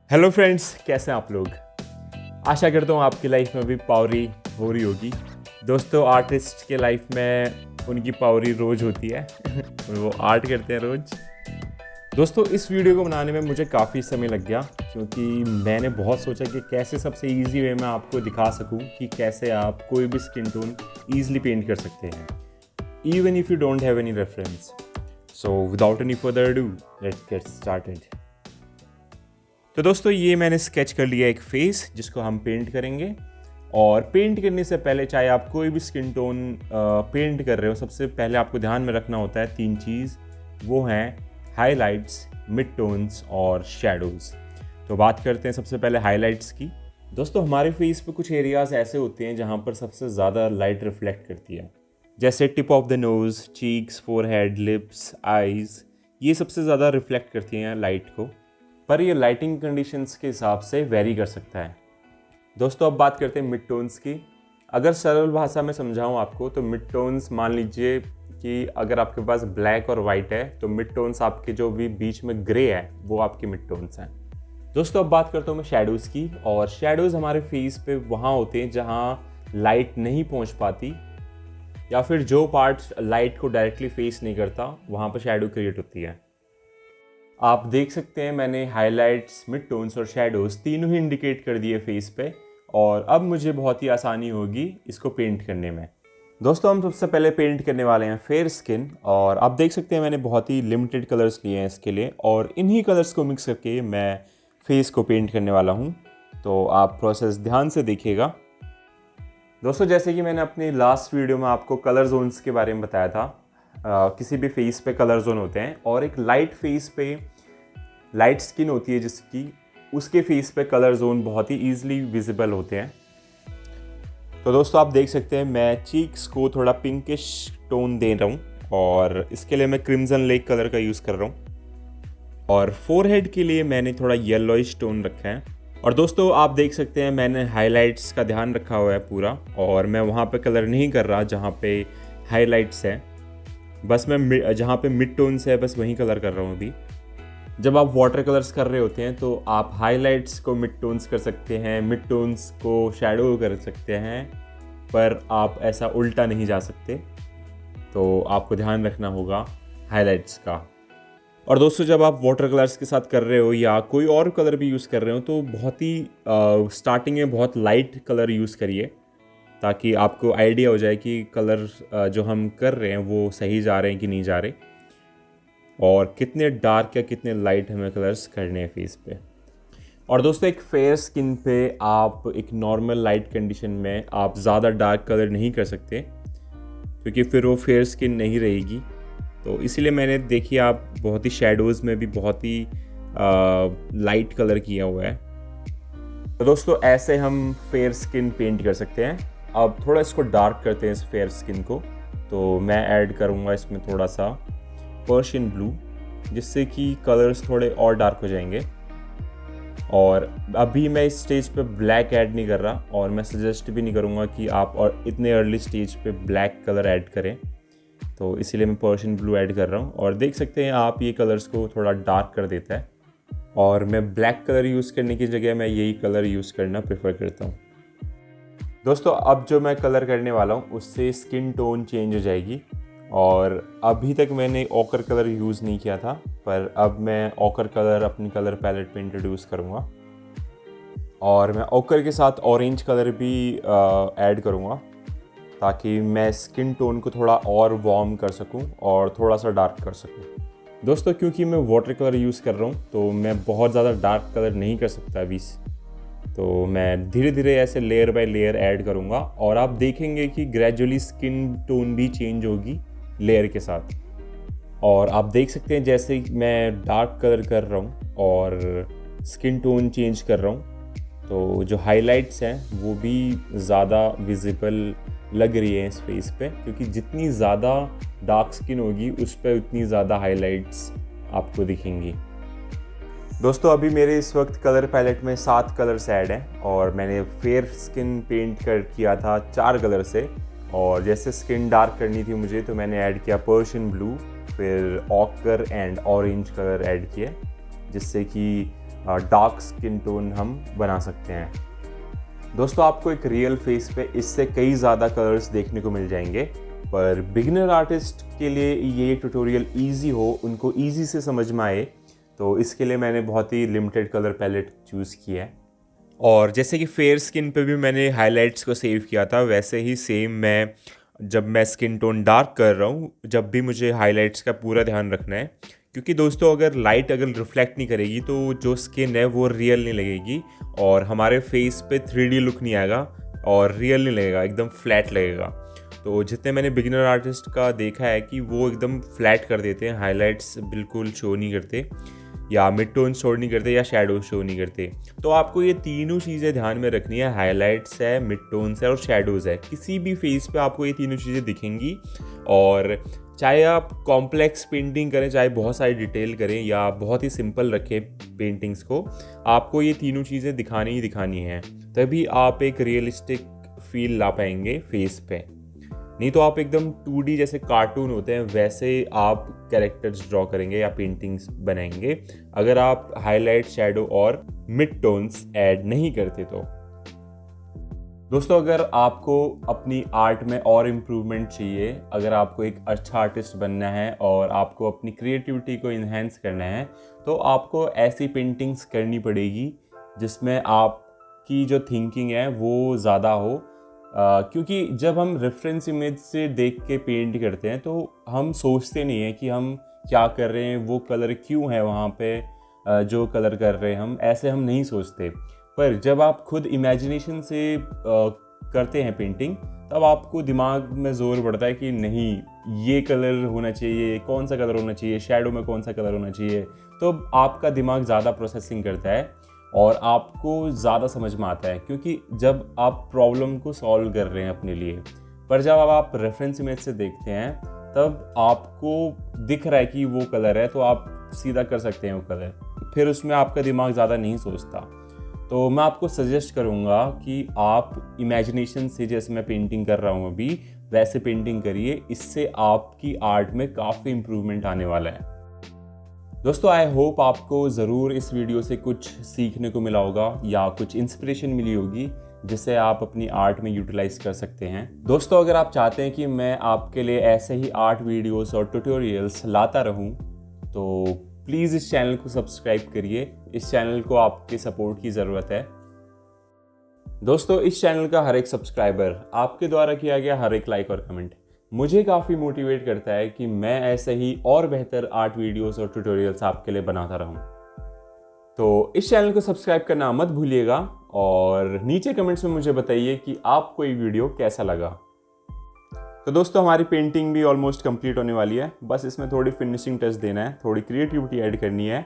Hello friends, कैसे हैं आप लोग। आशा करता हूँ आपकी लाइफ में भी पावरी हो रही होगी। दोस्तों, आर्टिस्ट के लाइफ में उनकी पावरी रोज़ होती है वो आर्ट करते हैं रोज़। दोस्तों, इस वीडियो को बनाने में मुझे काफ़ी समय लग गया क्योंकि मैंने बहुत सोचा कि कैसे सबसे इजी वे में आपको दिखा सकूं कि कैसे आप कोई भी स्किन टोन ईजिली पेंट कर सकते हैं, even if you don't have any reference. So without any further do, let's get started. तो दोस्तों, ये मैंने स्केच कर लिया एक फेस जिसको हम पेंट करेंगे। और पेंट करने से पहले चाहे आप कोई भी स्किन टोन पेंट कर रहे हो, सबसे पहले आपको ध्यान में रखना होता है 3 चीज़। वो हैं हाइलाइट्स, मिड टोन्स और शैडोज़। तो बात करते हैं सबसे पहले हाइलाइट्स की। दोस्तों, हमारे फेस पे कुछ एरियाज़ ऐसे होते हैं जहाँ पर सबसे ज़्यादा लाइट रिफ्लेक्ट करती है, जैसे tip of the nose, cheeks, forehead, lips, eyes. ये सबसे ज़्यादा रिफ्लेक्ट करती हैं लाइट को, पर ये लाइटिंग कंडीशंस के हिसाब से वेरी कर सकता है। दोस्तों, अब बात करते हैं मिड टोन्स की। अगर सरल भाषा में समझाऊं आपको तो मिड टोन्स, मान लीजिए कि अगर आपके पास ब्लैक और वाइट है तो मिड टोन्स आपके जो भी बीच में ग्रे है वो आपके मिड टोन्स हैं। दोस्तों, अब बात करता हूँ मैं शेडोज़ की। और शेडोज़ हमारे फेस पे वहाँ होते हैं जहाँ लाइट नहीं पहुँच पाती, या फिर जो पार्ट लाइट को डायरेक्टली फेस नहीं करता वहाँ पर शेडो क्रिएट होती है। आप देख सकते हैं मैंने हाइलाइट्स, मिड टोन्स और शैडोज़ तीनों ही इंडिकेट कर दिए फेस पे, और अब मुझे बहुत ही आसानी होगी इसको पेंट करने में। दोस्तों, हम सबसे पहले पेंट करने वाले हैं फेयर स्किन। और आप देख सकते हैं मैंने बहुत ही लिमिटेड कलर्स लिए हैं इसके लिए, और इन्हीं कलर्स को मिक्स करके मैं फेस को पेंट करने वाला हूँ। तो आप प्रोसेस ध्यान से देखिएगा। दोस्तों, जैसे कि मैंने अपनी लास्ट वीडियो में आपको कलर जोन्स के बारे में बताया था, किसी भी फेस पे कलर जोन होते हैं, और एक लाइट फेस पे, लाइट स्किन होती है जिसकी, उसके फेस पे कलर जोन बहुत ही ईजिली विजिबल होते हैं। तो दोस्तों, आप देख सकते हैं मैं चीक्स को थोड़ा पिंकिश टोन दे रहा हूँ, और इसके लिए मैं क्रिम्जन लेक कलर का यूज़ कर रहा हूँ। और फोरहेड के लिए मैंने थोड़ा येलोइश टोन रखा है। और दोस्तों, आप देख सकते हैं मैंने हाइलाइट्स का ध्यान रखा हुआ है पूरा, और मैं वहाँ पे कलर नहीं कर रहा जहाँ पे हाइलाइट्स है, बस मैं जहाँ पे मिड टोन्स है बस वहीं कलर कर रहा हूँ अभी। जब आप वाटर कलर्स कर रहे होते हैं तो आप हाइलाइट्स को मिड टोन्स कर सकते हैं, मिड टोन्स को शैडो कर सकते हैं, पर आप ऐसा उल्टा नहीं जा सकते। तो आपको ध्यान रखना होगा हाइलाइट्स का। और दोस्तों, जब आप वाटर कलर्स के साथ कर रहे हो या कोई और कलर भी यूज़ कर रहे हो तो बहुत ही स्टार्टिंग में बहुत लाइट कलर यूज़ करिए, ताकि आपको आइडिया हो जाए कि कलर जो हम कर रहे हैं वो सही जा रहे हैं कि नहीं जा रहे, और कितने डार्क या कितने लाइट हमें कलर्स करने हैं फेस पे। और दोस्तों, एक फेयर स्किन पे आप एक नॉर्मल लाइट कंडीशन में आप ज़्यादा डार्क कलर नहीं कर सकते, क्योंकि फिर वो फेयर स्किन नहीं रहेगी। तो इसीलिए मैंने, देखिए, आप बहुत ही शेडोज़ में भी बहुत ही लाइट कलर किया हुआ है। तो दोस्तों, ऐसे हम फेयर स्किन पेंट कर सकते हैं। अब थोड़ा इसको डार्क करते हैं इस फेयर स्किन को। तो मैं ऐड करूँगा इसमें थोड़ा सा पर्शियन ब्लू, जिससे कि कलर्स थोड़े और डार्क हो जाएंगे। और अभी मैं इस स्टेज पे ब्लैक ऐड नहीं कर रहा, और मैं सजेस्ट भी नहीं करूँगा कि आप और इतने अर्ली स्टेज पे ब्लैक कलर ऐड करें। तो इसीलिए मैं पर्शियन ब्लू ऐड कर रहा हूँ, और देख सकते हैं आप ये कलर्स को थोड़ा डार्क कर देता है। और मैं ब्लैक कलर यूज़ करने की जगह मैं यही कलर यूज़ करना प्रेफर करता हूँ। दोस्तों, अब जो मैं कलर करने वाला हूँ उससे स्किन टोन चेंज हो जाएगी। और अभी तक मैंने ऑकर कलर यूज़ नहीं किया था, पर अब मैं ऑकर कलर अपनी कलर पैलेट पे इंट्रोड्यूस करूँगा। और मैं ऑकर के साथ ऑरेंज कलर भी ऐड करूँगा, ताकि मैं स्किन टोन को थोड़ा और वार्म कर सकूँ और थोड़ा सा डार्क कर सकूँ। दोस्तों, क्योंकि मैं वाटर कलर यूज़ कर रहा हूँ तो मैं बहुत ज़्यादा डार्क कलर नहीं कर सकता अभी, तो मैं धीरे धीरे ऐसे लेयर बाय लेयर ऐड करूँगा, और आप देखेंगे कि ग्रेजुअली स्किन टोन भी चेंज होगी लेयर के साथ। और आप देख सकते हैं जैसे मैं डार्क कलर कर रहा हूँ और स्किन टोन चेंज कर रहा हूँ, तो जो हाइलाइट्स हैं वो भी ज़्यादा विजिबल लग रही है इस फेस पे, क्योंकि जितनी ज़्यादा डार्क स्किन होगी उस पर उतनी ज़्यादा हाइलाइट्स आपको दिखेंगी। दोस्तों, अभी मेरे इस वक्त कलर पैलेट में 7 कलर्स ऐड हैं, और मैंने फेयर स्किन पेंट किया था 4 कलर से। और जैसे स्किन डार्क करनी थी मुझे, तो मैंने ऐड किया पर्शियन ब्लू, फिर occur and orange colour add किए, जिससे कि डार्क स्किन टोन हम बना सकते हैं। दोस्तों आपको एक रियल फेस पे इससे कई ज़्यादा कलर्स देखने को मिल जाएंगे, पर बिगिनर आर्टिस्ट के लिए ये ट्यूटोरियल ईजी हो, उनको ईजी से समझ में आए, तो इसके लिए मैंने बहुत ही लिमिटेड कलर पैलेट चूज़ किया है। और जैसे कि फेयर स्किन पे भी मैंने हाइलाइट्स को सेव किया था, वैसे ही सेम मैं जब मैं स्किन टोन डार्क कर रहा हूँ, जब भी मुझे हाइलाइट्स का पूरा ध्यान रखना है, क्योंकि दोस्तों अगर लाइट रिफ्लेक्ट नहीं करेगी तो जो स्किन है वो रियल नहीं लगेगी और हमारे फेस पे 3D लुक नहीं आएगा और रियल नहीं लगेगा, एकदम फ्लैट लगेगा। तो जितने मैंने बिगिनर आर्टिस्ट का देखा है कि वो एकदम फ्लैट कर देते हैं, हाइलाइट्स बिल्कुल शो नहीं करते या मिड टोन शो नहीं करते या शैडो शो नहीं करते। तो आपको ये तीनों चीज़ें ध्यान में रखनी है, हाइलाइट्स है, मिड टोन्स है और शैडोज़ है। किसी भी फेस पे आपको ये तीनों चीज़ें दिखेंगी, और चाहे आप कॉम्प्लेक्स पेंटिंग करें, चाहे बहुत सारी डिटेल करें या बहुत ही सिंपल रखें पेंटिंग्स को, आपको ये तीनों चीज़ें दिखानी ही दिखानी है, तभी आप एक रियलिस्टिक फील ला पाएंगे फेस पे। नहीं तो आप एकदम 2D जैसे कार्टून होते हैं वैसे आप कैरेक्टर्स ड्रॉ करेंगे या पेंटिंग्स बनाएंगे, अगर आप हाईलाइट, शैडो और मिड टोन्स ऐड नहीं करते तो। दोस्तों अगर आपको अपनी आर्ट में और इम्प्रूवमेंट चाहिए, अगर आपको एक अच्छा आर्टिस्ट बनना है और आपको अपनी क्रिएटिविटी को इन्हेंस करना है, तो आपको ऐसी पेंटिंग्स करनी पड़ेगी जिसमें आपकी जो थिंकिंग है वो ज़्यादा हो। क्योंकि जब हम रेफरेंस इमेज से देख के पेंट करते हैं तो हम सोचते नहीं हैं कि हम क्या कर रहे हैं, वो कलर क्यों है वहाँ पे, जो कलर कर रहे हैं हम, ऐसे हम नहीं सोचते। पर जब आप खुद इमेजिनेशन से करते हैं पेंटिंग, तब आपको दिमाग में ज़ोर पड़ता है कि नहीं ये कलर होना चाहिए, कौन सा कलर होना चाहिए, शैडो में कौन सा कलर होना चाहिए। तो आपका दिमाग ज़्यादा प्रोसेसिंग करता है और आपको ज़्यादा समझ में आता है, क्योंकि जब आप प्रॉब्लम को सॉल्व कर रहे हैं अपने लिए। पर जब आप रेफरेंस इमेज से देखते हैं तब आपको दिख रहा है कि वो कलर है, तो आप सीधा कर सकते हैं वो कलर, फिर उसमें आपका दिमाग ज़्यादा नहीं सोचता। तो मैं आपको सजेस्ट करूँगा कि आप इमेजिनेशन से, जैसे मैं पेंटिंग कर रहा हूँ अभी, वैसे पेंटिंग करिए, इससे आपकी आर्ट में काफ़ी इम्प्रूवमेंट आने वाला है। दोस्तों आई होप आपको ज़रूर इस वीडियो से कुछ सीखने को मिला होगा या कुछ इंस्पिरेशन मिली होगी जिसे आप अपनी आर्ट में यूटिलाइज कर सकते हैं। दोस्तों अगर आप चाहते हैं कि मैं आपके लिए ऐसे ही आर्ट वीडियोस और ट्यूटोरियल्स लाता रहूं, तो प्लीज़ इस चैनल को सब्सक्राइब करिए। इस चैनल को आपके सपोर्ट की ज़रूरत है। दोस्तों इस चैनल का हर एक सब्सक्राइबर, आपके द्वारा किया गया हर एक लाइक और कमेंट मुझे काफ़ी मोटिवेट करता है कि मैं ऐसे ही और बेहतर आर्ट वीडियोस और ट्यूटोरियल्स आपके लिए बनाता रहूं। तो इस चैनल को सब्सक्राइब करना मत भूलिएगा और नीचे कमेंट्स में मुझे बताइए कि आपको ये वीडियो कैसा लगा। तो दोस्तों हमारी पेंटिंग भी ऑलमोस्ट कंप्लीट होने वाली है, बस इसमें थोड़ी फिनिशिंग टच देना है, थोड़ी क्रिएटिविटी ऐड करनी है।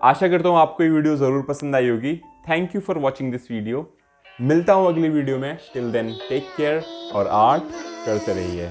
आशा करता हूँ आपको ये वीडियो ज़रूर पसंद आई होगी। Thank you for watching this video. मिलता हूँ अगली वीडियो में। टिल देन टेक केयर और आर्ट करते रहिए।